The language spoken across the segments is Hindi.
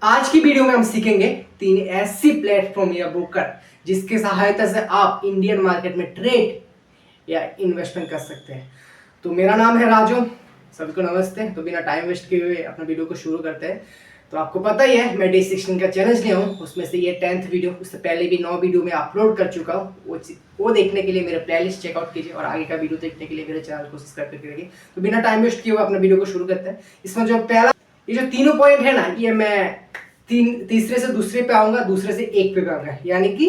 आज की वीडियो में हम सीखेंगे 3 ऐसी प्लेटफॉर्म या ब्रोकर जिसकी सहायता से आप इंडियन मार्केट में ट्रेड या इन्वेस्टमेंट कर सकते हैं। तो मेरा नाम है राजू, सभी को नमस्ते। तो बिना टाइम वेस्ट किए हुए अपना वीडियो को शुरू करते हैं। तो आपको पता ही है मैं डे 16 का चैलेंज लिया हूँ, उसमें से ये 10th वीडियो, उससे पहले भी 9 वीडियो में अपलोड कर चुका हूँ। वो देखने के लिए मेरे प्लेलिस्ट चेकआउट कीजिए और आगे का वीडियो देखने के लिए मेरे चैनल को सब्सक्राइब करके रखिए। तो बिना टाइम वेस्ट किए हुए अपना वीडियो को शुरू करते हैं। इसमें जो पहला ये जो तीनों पॉइंट है ना, ये मैं तीसरे से दूसरे पे आऊंगा, दूसरे से एक पे आऊंगा, यानी कि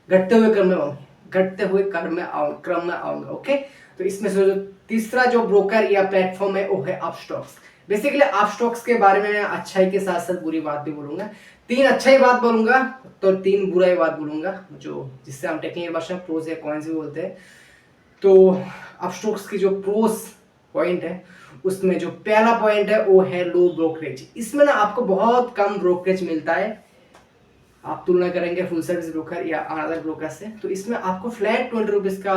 घटते हुए क्रम में आऊंगा। ओके, तो इसमें से जो तीसरा जो ब्रोकर या प्लेटफॉर्म है वो है अपस्टॉक्स। बेसिकली अपस्टॉक्स के बारे में मैं अच्छाई के साथ साथ बुरी बात भी बोलूंगा। 3 अच्छाई बात बोलूंगा तो 3 बुराई बात बोलूंगा, जो जिससे हम टेक्निकल भाषा में प्रोज या कॉइन्स भी बोलते हैं। तो अपस्टॉक्स की जो प्रोस पॉइंट है, उसमें जो पहला पॉइंट है वो है लो ब्रोकरेज। इसमें ना आपको बहुत कम ब्रोकरेज मिलता है। आप तुलना करेंगे फुल सर्विस ब्रोकर या अदर ब्रोकर से, तो इसमें आपको फ्लैट 20 रुपीज का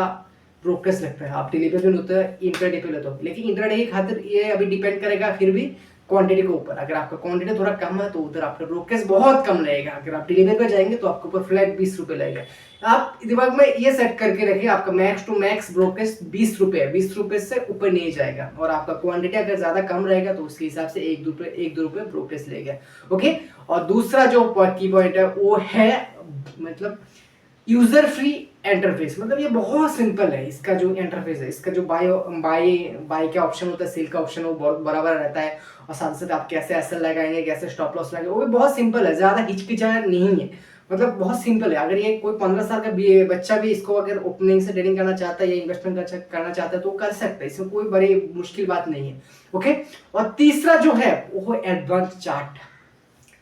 ब्रोकरेज लगता है। आप डेली पे भी होता है, इंट्राडे पे लेते हो, लेकिन इंट्राडे की खातिर ये अभी डिपेंड करेगा फिर भी क्वांटिटी के ऊपर। अगर आपका क्वांटिटी थोड़ा कम है तो उधर आपका ब्रोकरेज बहुत कम लगेगा। अगर आप डिलीवरी पे जाएंगे तो आपके ऊपर फ्लैट 20 रुपए लगेगा। आप दिमाग में ये सेट करके रखिए, आपका मैक्स टू मैक्स ब्रोकरेज 20 रुपए है, 20 रुपए से ऊपर नहीं जाएगा। और आपका क्वांटिटी अगर ज्यादा कम रहेगा तो उसके हिसाब से 1-2 रुपए ब्रोकरेज लेगा। ओके, और दूसरा जो की पॉइंट है वो है मतलब यूजर फ्री इंटरफेस। मतलब ये बहुत सिंपल है। इसका जो इंटरफेस है, इसका जो बाय बाय का ऑप्शन होता है, सेल का ऑप्शन, वो बहुत बराबर रहता है। और साथ साथ आप कैसे एसएल लगाएंगे, कैसे स्टॉप लॉस लगाएंगे, वो भी बहुत सिंपल है, ज्यादा हिचकिचाहट नहीं है। मतलब बहुत सिंपल है। अगर ये कोई 15 साल का बच्चा भी इसको अगर ओपनिंग से ट्रेडिंग करना चाहता है या इन्वेस्टमेंट करना चाहता है तो कर सकता है, इसमें कोई बड़ी मुश्किल बात नहीं है। ओके, और तीसरा जो है वो एडवांस चार्ट।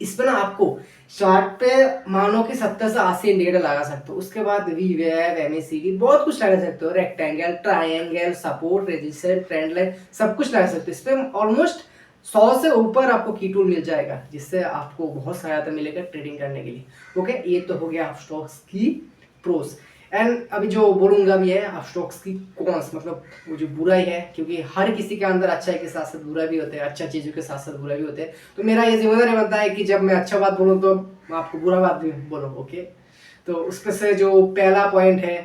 इसमें ना आपको चार्ट पे मानो कि 70 से 80 इंडिकेटर लगा सकते हो। उसके बाद वी वेव, एमएसीडी, बहुत कुछ लगा सकते हो। Rectangle, triangle, support, resistance, trend line, सब कुछ लगा सकते हो। इस पे ऑलमोस्ट 100 से ऊपर आपको की टूल मिल जाएगा, जिससे आपको बहुत सहायता मिलेगा ट्रेडिंग करने के लिए। ओके, ये तो हो गया अपस्टॉक्स की प्रोस। एंड अभी जो बोलूंगा भी है अपस्टॉक्स की कॉन्स, मतलब वो जो बुराई है, क्योंकि हर किसी के अंदर अच्छाई के साथ साथ बुरा भी होते हैं, अच्छा चीजों के साथ साथ बुरा भी होते हैं। तो मेरा ये जिम्मेदारी बनता है कि जब मैं अच्छा बात बोलूँ तो मैं आपको बुरा बात भी बोलूँ। ओके, तो उसमें से जो पहला पॉइंट है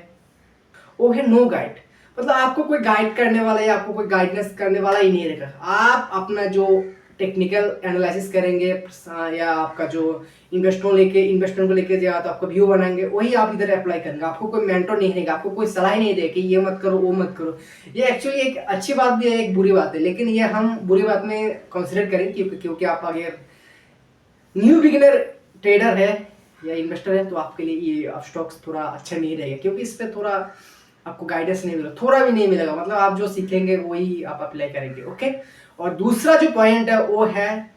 वो है नो गाइड। मतलब आपको कोई गाइड करने वाला या आपको कोई गाइडेंस करने वाला ही नहीं रहेगा। आप अपना जो टेक्निकल एनालिसिस करेंगे या आपका जो इन्वेस्टमेंट को लेके या तो आपका व्यू बनाएंगे, वही आप इधर अप्लाई करेंगे। आपको कोई मेंटर नहीं रहेगा, आपको कोई सलाह नहीं दे कि ये मत करो वो मत करो। ये एक्चुअली एक अच्छी बात भी है, एक बुरी बात है, लेकिन ये हम बुरी बात में कंसिडर करें क्योंकि आप अगर न्यू बिगिनर ट्रेडर है या इन्वेस्टर है तो आपके लिए ये स्टॉक्स थोड़ा अच्छा नहीं रहेगा, क्योंकि इस पर थोड़ा आपको गाइडेंस नहीं मिलेगा, थोड़ा भी नहीं मिलेगा। मतलब आप जो सीखेंगे वही आप अप्लाई करेंगे। ओके, और दूसरा जो पॉइंट है वो है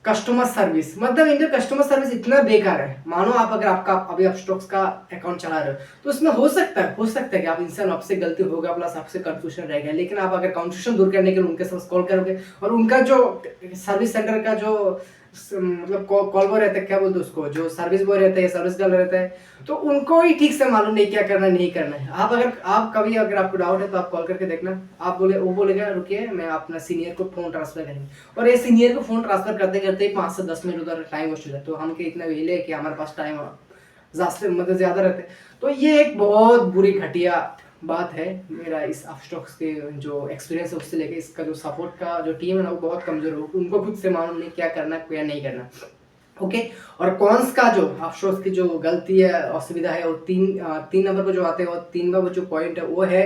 कस्टमर सर्विस। मतलब इनका कस्टमर सर्विस इतना बेकार है। मानो आप अगर आपका अभी आप स्टॉक्स का अकाउंट चला रहे हो तो उसमें हो सकता है कि आप इंसान आपसे गलती होगा प्लस आपसे कंफ्यूजन रहेगा, लेकिन आप अगर कंफ्यूजन दूर करने के लिए उनके साथ कॉल करोगे और उनका जो सर्विस सेंटर का जो मतलब कॉल बॉय रहता है, क्या बोलते हैं उसको, जो सर्विस बॉय रहता है, सर्विस गर्ल रहता है, तो उनको ही ठीक से मालूम नहीं क्या करना नहीं करना है। आप कभी अगर आपको डाउट है तो आप कॉल करके देखना। आप वो बोलेगा रुकिए मैं अपना सीनियर को फोन ट्रांसफर करेंगे, और ये सीनियर को फोन ट्रांसफर करते करते 5 से 10 मिनट उधर टाइम वेस्ट हो जाता है। तो हम के इतना वेले है कि हमारे पास टाइम मतलब ज्यादा रहते हैं। तो ये एक बहुत बुरी घटिया बात है। मेरा इस अपस्टॉक्स के जो एक्सपीरियंस है उससे लेके इसका जो सपोर्ट का जो टीम है ना वो बहुत कमजोर है। उनको खुद से मालूम नहीं क्या करना क्या नहीं करना। ओके, और कॉन्स का जो अपस्टॉक्स की जो गलती है असुविधा है वो तीन नंबर पर जो आते हैं, और 3 नंबर जो पॉइंट है वो है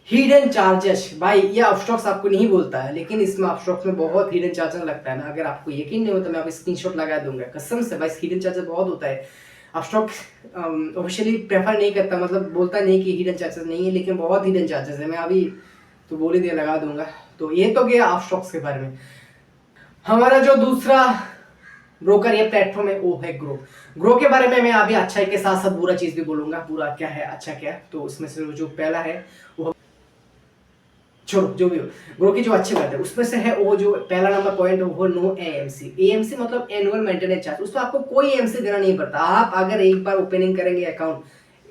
हिडन चार्जेस। भाई ये अपस्टॉक्स आपको नहीं बोलता है, लेकिन इसमें अपस्टॉक्स में बहुत हिडन चार्जेस लगता है ना। अगर आपको यकीन नहीं होता मैं आपको स्क्रीनशॉट लगा दूंगा कसम से। भाई हिडन चार्जेस बहुत होता है। अपस्टॉक ऑफिशियली प्रेफर नहीं करता, मतलब बोलता नहीं कि हिडन चार्जेस नहीं है, लेकिन बहुत हिडन चार्जेस है। मैं अभी तो बोल ही दिया लगा दूंगा। तो ये तो गया अपस्टॉक्स के बारे में। हमारा जो दूसरा ब्रोकर या प्लेटफॉर्म है वो है ग्रो के बारे में मैं अभी अच्छाई के साथ साथ बुरा चीज भी बोलूंगा। बुरा क्या है अच्छा क्या है, तो उसमें से जो पहला है वो छोड़ो, जो भी हो, ग्रो की जो अच्छी बात है उसमें से है वो जो पहला नंबर पॉइंट है वो नो एएमसी। एएमसी मतलब एनुअल मेंटेनेंस चार्ज। उसमें आपको कोई एएमसी देना नहीं पड़ता। आप अगर एक बार ओपनिंग करेंगे अकाउंट,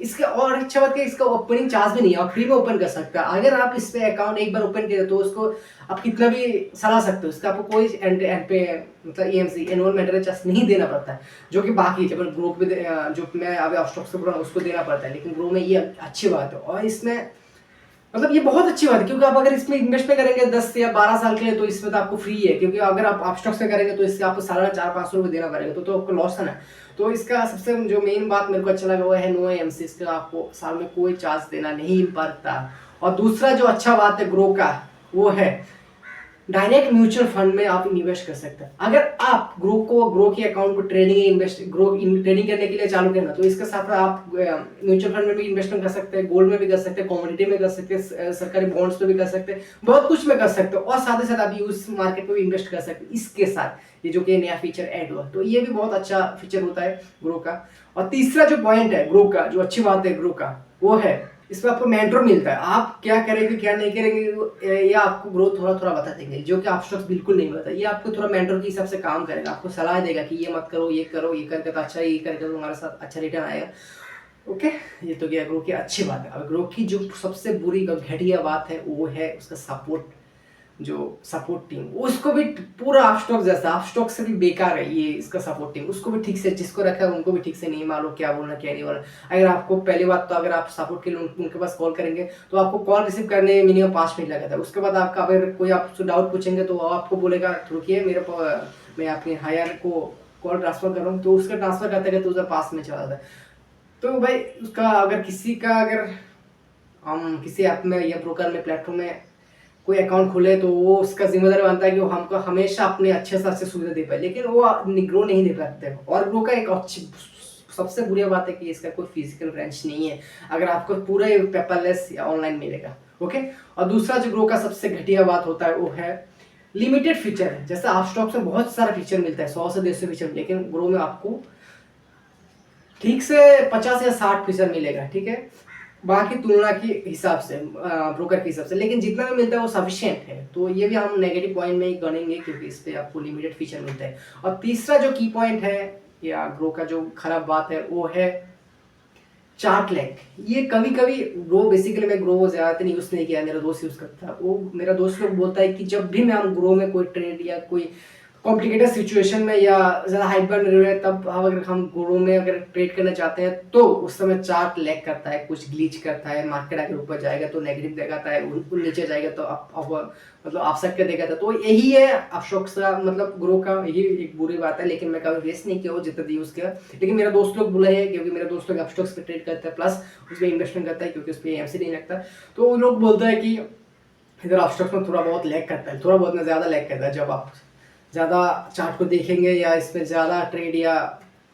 इसका और अच्छा बात है, इसका ओपनिंग चार्ज भी नहीं है, आप फ्री में ओपन कर सकते हैं। अगर आप इस पे अकाउंट एक बार ओपन करें तो उसको आप कितना भी चला सकते हो, इसका आपको कोई मतलब EMC एनुअल मेंटेनेंस चार्ज नहीं देना पड़ता है, जो कि बाकी जब ग्रो पे जो मैं अभी अपस्टॉक्स से बोल रहा हूँ उसको देना पड़ता है, लेकिन ग्रो में ये अच्छी बात है। और इसमें मतलब ये बहुत अच्छी बात है, क्योंकि आप अगर इसमें इन्वेस्ट में करेंगे 10 या 12 साल के लिए तो इसमें तो आपको फ्री है, क्योंकि अगर आप अपस्टॉक्स से करेंगे तो इससे आपको सालाना 400-500 रुपये देना पड़ेगा, तो आपको लॉस है ना। तो इसका सबसे जो मेन बात मेरे को अच्छा लगा वो है नो EMC, इसका आपको साल में कोई चार्ज देना नहीं पड़ता। और दूसरा जो अच्छा बात है ग्रो का वो है डायरेक्ट म्यूचुअल फंड में आप इन्वेस्ट कर सकते हैं। अगर आप ग्रो के अकाउंट को ट्रेडिंग करने के लिए चालू करना, तो इसके साथ आप म्यूचुअल फंड में भी इन्वेस्टमेंट कर सकते हैं, गोल्ड में भी कर सकते हैं, कमोडिटी में कर सकते हैं, सरकारी बॉन्ड्स में भी कर सकते हैं, बहुत कुछ में कर सकते हो। और साथ ही साथ आप यूज मार्केट में भी इन्वेस्ट कर सकते हैं इसके साथ, ये जो कि नया फीचर ऐड हुआ, तो ये भी बहुत अच्छा फीचर होता है ग्रो का। और तीसरा जो पॉइंट है ग्रो का, जो अच्छी बात है ग्रो का, वो है इसमें आपको मेंटर मिलता है। आप क्या करेंगे क्या नहीं करेंगे ये आपको ग्रोथ थोड़ा थोड़ा बता देंगे, जो कि अपस्टॉक्स बिल्कुल नहीं बता। ये आपको थोड़ा मेंटर के हिसाब से काम करेगा, आपको सलाह देगा कि ये मत करो, ये करो, ये करके तो अच्छा है, ये करके तो तुम्हारे साथ अच्छा रिटर्न आएगा। ओके, ये तो गया ग्रो की अच्छी बात है। अब ग्रो की जो सबसे बुरी घटिया बात है वो है उसका सपोर्ट, जो सपोर्ट टीम, उसको भी पूरा अपस्टॉक जैसा, अपस्टॉक से भी बेकार है ये इसका सपोर्ट टीम। उसको भी ठीक से जिसको रखा है उनको भी ठीक से नहीं मालूम क्या बोलना क्या नहीं बोलना। अगर आपको पहली बात तो अगर आप सपोर्ट के लिए उनके पास कॉल करेंगे तो आपको कॉल रिसीव करने में मिनिमम 5 मिनट लगा था। उसके बाद आपका अगर कोई आपसे डाउट पूछेंगे तो आपको बोलेगा रुकिए मैं अपने हायर को कॉल ट्रांसफर कर रहा हूँ, तो उसका ट्रांसफर करते करते उधर पास में चला जाता है। तो भाई उसका अगर किसी का अगर हम किसी ऐप में या ब्रोकर में प्लेटफॉर्म में कोई अकाउंट खोले तो वो उसका जिम्मेदार बनता है कि वो हमको हमेशा अपने अच्छे से अच्छे सुविधा दे पाए, लेकिन वो ग्रो नहीं दे पाते। और ग्रो का एक अच्छी सबसे बुरी बात है कि इसका कोई फिजिकल ब्रांच नहीं है, अगर आपको पूरा पेपरलेस या ऑनलाइन मिलेगा। ओके, और दूसरा जो ग्रो का सबसे घटिया बात होता है वो है लिमिटेड फीचर है। जैसे अपस्टॉक्स में बहुत सारा फीचर मिलता है, 100 से 150 फीचर, लेकिन ग्रो में आपको ठीक से 50 या 60 फीचर मिलेगा, ठीक है, बाकी तुलना के हिसाब से, ब्रोकर के हिसाब से, लेकिन जितना भी मिलता है वो सफिशिएंट है। तो ये भी हम नेगेटिव पॉइंट में ही गणेंगे, क्योंकि इस पे आपको लिमिटेड फीचर मिलता है। और तीसरा जो की पॉइंट है या ग्रो का जो खराब बात है वो है चार्ट लैग। ये कभी कभी ग्रो, बेसिकली मैं ग्रो ज्यादा नहीं यूज नहीं किया, मेरा दोस्त यूज करता है, वो मेरा दोस्त लोग बोलता है कि जब भी मैं हम ग्रो में कोई ट्रेड या कोई कॉम्प्लिकेटेड सिचुएशन में या ज़्यादा हाइप बन रहे हैं तब अगर हम ग्रो में अगर ट्रेड करना चाहते हैं तो उस समय चार्ट लैग करता है, कुछ ग्लिच करता है, मार्केट अगर ऊपर जाएगा तो नेगेटिव दिखाता है, नीचे जाएगा तो मतलब आप सकते दिखाता है। तो यही है अपस्टॉक्स का मतलब ग्रो का, यही एक बुरी बात है। लेकिन मैं कभी वेस्ट नहीं किया वो जितना यूज़ किया, लेकिन मेरा दोस्त लोग बुला है, क्योंकि मेरे दोस्त लोग अपस्टॉक्स पे ट्रेड करता है प्लस उसमें इन्वेस्टमेंट करता है, क्योंकि उस पर EMC नहीं लगता। तो वो लोग बोलता है कि इधर अपस्टॉक्स में थोड़ा बहुत लैग करता है, थोड़ा बहुत ज़्यादा लैग करता है। जब आप ज़्यादा चार्ट को देखेंगे या इसमें ज़्यादा ट्रेड या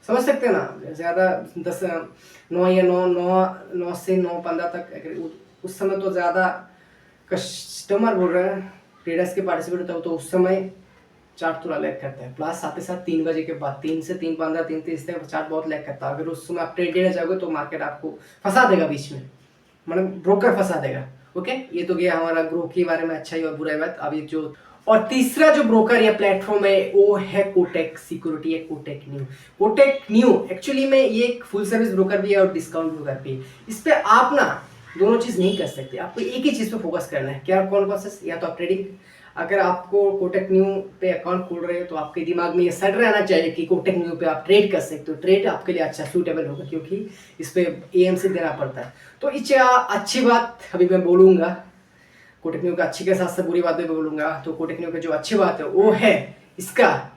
समझ सकते हैं ना, ज़्यादा 9 या 9 से 9:15 तक अगर उस समय तो ज़्यादा कस्टमर बोल रहे हैं, ट्रेडर्स के पार्टिसिपेट होता है, तो उस समय चार्ट थोड़ा लैग करता है। प्लस साथ ही साथ 3 बजे के बाद 3 से 3:15 3:30 तक चार्ट बहुत लैग करता है। अगर उस समय आप ट्रेड लेना चाहोगे तो मार्केट आपको फंसा देगा बीच में, मतलब ब्रोकर फंसा देगा। ओके, ये तो गया हमारा ग्रो के बारे में अच्छा ही और बुरा बात। अभी जो और तीसरा जो ब्रोकर या प्लेटफॉर्म है वो है कोटेक सिक्योरिटी या Kotak new. Kotak new actually में ये एक फुल सर्विस ब्रोकर भी है और डिस्काउंट ब्रोकर भी है। इस पे आप ना दोनों चीज नहीं कर सकते, आपको एक ही चीज पे फोकस करना है। क्या कौन से, या तो आप ट्रेडिंग, अगर आपको कोटेक न्यू पे अकाउंट खोल रहे हो तो आपके दिमाग में ये सेट रहना चाहिए कि कोटेक न्यू पे आप ट्रेड कर सकते हो, ट्रेड आपके लिए अच्छा सूटेबल होगा, क्योंकि इस पे EMC देना पड़ता है। तो इससे अच्छी बात अभी मैं बोलूंगा, कोटेक न्यू का अच्छी के साथ साथ बुरी बातें भी बोलूंगा। तो कोटेक न्यू की जो अच्छी बात है वो है इसका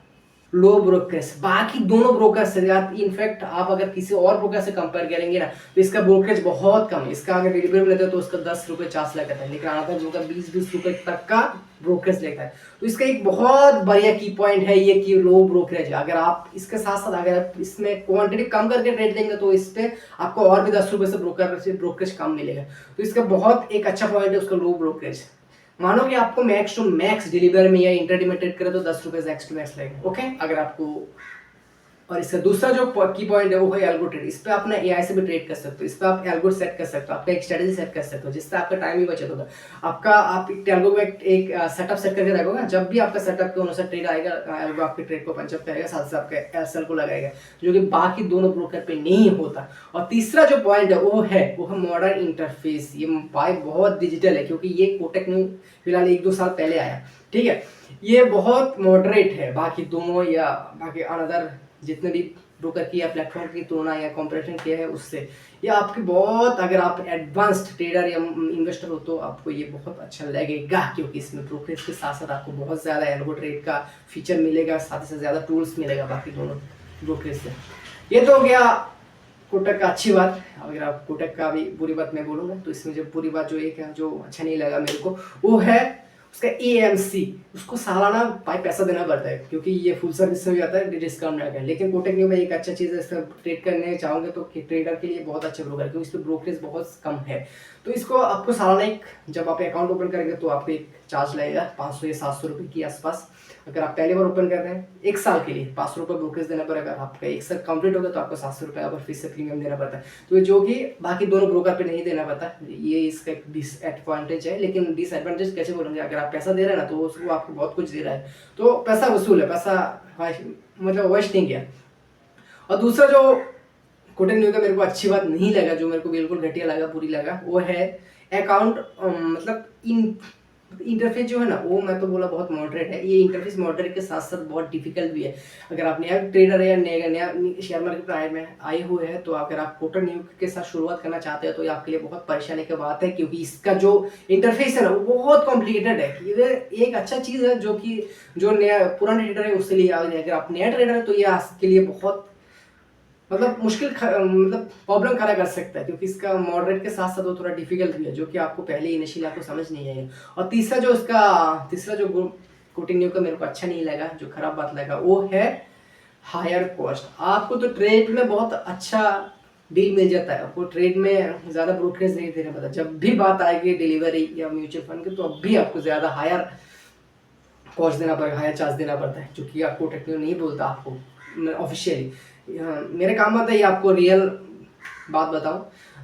लो ब्रोकरेज, बाकी दोनों ब्रोकर से, इनफैक्ट आप अगर किसी और ब्रोकर से कंपेयर करेंगे ना तो इसका ब्रोकरेज बहुत कम है। इसका अगर डिलीवरी लेते हैं तो उसका 10 रुपये चार्ज लगता है, लेकिन आता है जो 20-20 रुपये तक का ब्रोकरेज लेता है। तो इसका एक बहुत बढ़िया की पॉइंट है ये कि लो ब्रोकरेज है। अगर आप इसके साथ साथ अगर आप इसमें क्वांटिटी कम करके ट्रेड लेंगे तो इस पे आपको और भी 10 रुपये से ब्रोकरेज कम मिलेगा। तो इसका बहुत एक अच्छा पॉइंट है उसका लो ब्रोकरेज। मानो कि आपको मैक्स टू मैक्स डिलीवर में या इंटरडे में ट्रेड करे तो 10 रुपये मैक्स टू मैक्स लगेगा। ओके, अगर आपको और इसका दूसरा जो की पॉइंट है वो है एल्गो ट्रेड। इस पे अपना एआई से भी ट्रेड कर सकते हो, इस पे आप एल्गो सेट कर सकते हो, आपका एक स्ट्रेटजी सेट कर सकते हो जिससे आपका टाइम ही बचत होगा। आपका आप एल्गो में एक सेटअप सेट करके रखोगे, जब भी आपका सेटअप के अनुसार ट्रेड आएगा एल्गो आपके ट्रेड को पंचअप करेगा, साथ साथ आपके एसएल को लगाएगा, जो कि बाकी दोनों ब्रोकर पे नहीं होता। और तीसरा जो पॉइंट है वो है मॉडर्न इंटरफेस। ये भाई बहुत डिजिटल है, क्योंकि ये कोटक न्यू फिलहाल 1-2 साल पहले आया, ठीक है। ये बहुत मॉडरेट है बाकी दोनों या बाकी अनदर जितने भी ब्रोकर की या प्लेटफॉर्म की तुलना या कंपैरिजन किया है उससे। ये आपके बहुत, अगर आप एडवांस्ड ट्रेडर या इन्वेस्टर हो तो आपको ये बहुत अच्छा लगेगा, क्योंकि इसमें ब्रोकरेज के साथ साथ आपको बहुत ज़्यादा एल्गो ट्रेड का फीचर मिलेगा, साथ ही साथ ज़्यादा टूल्स मिलेगा बाकी दोनों ब्रोकरेज से। ये तो हो गया कोटक का अच्छी बात। अगर आप कोटक का भी बुरी बात मैं बोलूँगा तो इसमें जो बुरी बात जो एक है जो अच्छा नहीं लगा मेरे को वो है उसका EMC। उसको सालाना भाई पैसा देना पड़ता है, क्योंकि ये फुल सर्विस में भी आता है, डिस्काउंट में आता है। लेकिन कोटक न्यू में एक अच्छा चीज़ है, इसका ट्रेड करने चाहोगे तो ट्रेडर के लिए बहुत अच्छा ब्रोकर है, क्योंकि इस पर ब्रोकरेज बहुत कम है। तो इसको आपको सालाना एक, जब आप अकाउंट ओपन करेंगे तो आपको एक चार्ज लगेगा 500 या 700 रुपये के आसपास। अगर आप पहली बार ओपन कर रहे हैं 1 साल के लिए 500 रुपये ब्रोकरेज देना पड़ेगा। अगर आपका 1 साल कंप्लीट होगा तो आपको 700 रुपये पर फीस से प्रीमियम देना पड़ता है। तो जो कि बाकी दोनों ब्रोकर पे नहीं देना पड़ता, ये इसका एक डिसएडवांटेज है। लेकिन डिसएडवांटेज कैसे बोलेंगे, अगर आप पैसा दे रहे हैं ना तो उसको आपको बहुत कुछ दे रहा है, तो पैसा वसूल है, पैसा मतलब वेस्ट नहीं किया। और दूसरा जो कोटक न्यू का मेरे को अच्छी बात नहीं लगा, जो मेरे को बिल्कुल घटिया लगा, बुरी लगा, वो है अकाउंट मतलब इंटरफेस जो है ना, वो मैं तो बोला बहुत मॉडरेट है। ये इंटरफेस मॉडरेट के साथ साथ बहुत डिफिकल्ट भी है। अगर आप नया ट्रेडर है या नया शेयर मार्केट में आए हुए हैं तो अगर आप कोटक न्यू के साथ शुरुआत करना चाहते हैं तो ये आपके लिए बहुत परेशानी की बात है, क्योंकि इसका जो इंटरफेस है ना वो बहुत कॉम्प्लिकेटेड है। ये एक अच्छा चीज़ है जो कि जो नया पुराने ट्रेडर है उसके लिए, अगर आप नया ट्रेडर है तो ये आपके लिए बहुत मतलब मुश्किल मतलब प्रॉब्लम खड़ा कर सकता है, क्योंकि इसका मॉडरेट के साथ साथ वो थोड़ा डिफिकल्ट भी है, जो कि आपको पहले इनिशियली आपको समझ नहीं आएगा। और तीसरा जो कोटक न्यू का मेरे को अच्छा नहीं लगा, जो खराब बात लगा, वो है हायर कॉस्ट। आपको तो ट्रेड में बहुत अच्छा डील मिल जाता है, आपको ट्रेड में ज़्यादा ब्रोकरेज नहीं देना पड़ता। जब भी बात आएगी डिलीवरी या म्यूचुअल फंड की तो अब भी आपको ज़्यादा हायर कॉस्ट देना पड़ेगा, हायर चार्ज देना पड़ता है, जो कि आपको कोटक न्यू नहीं बोलता आपको ऑफिशियली। मेरे काम आता है आपको रियल बात बताऊं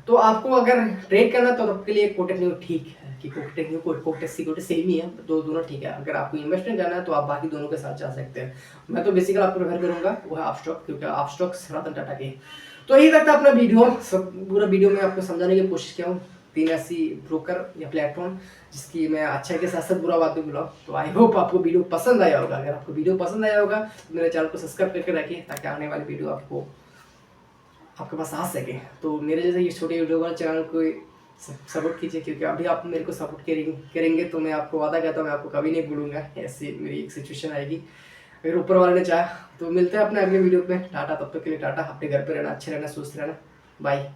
तो आपको अगर ट्रेड करना तो आपके लिए कोटक न्यू ठीक है, कि Kotak new Kotak security same ही है, तो दोनों ठीक है। अगर आपको इन्वेस्टमेंट करना है तो आप बाकी दोनों के साथ जा सकते हैं। मैं तो बेसिकली आपको प्रेफर करूंगा वो है अपस्टॉक, क्योंकि अपस्टॉक रतन टाटा के। तो यही तक था अपना वीडियो, सब पूरा वीडियो में आपको समझाने की कोशिश किया हूँ 3 ऐसी ब्रोकर या प्लेटफॉर्म जिसकी मैं अच्छा के साथ साथ बुरा बात भी बोला। तो आई होप आपको वीडियो पसंद आया होगा। अगर आपको वीडियो पसंद आया होगा तो मेरे चैनल को सब्सक्राइब करके रखिए, ताकि आने वाली वीडियो आपके पास आ सके। तो मेरे जैसे ये छोटे वीडियो वाले चैनल को सपोर्ट कीजिए, क्योंकि अभी आप मेरे को सपोर्ट करेंगे तो मैं आपको वादा करता हूँ मैं आपको कभी नहीं भूलूंगा। ऐसी मेरी एक सिचुएशन आएगी, अगर ऊपर वाले ने चाहा तो। मिलते हैं अपने अगले वीडियो में। टाटा, तब तक के लिए टाटा। अपने घर पे रहना, अच्छे रहना, स्वस्थ रहना, बाय।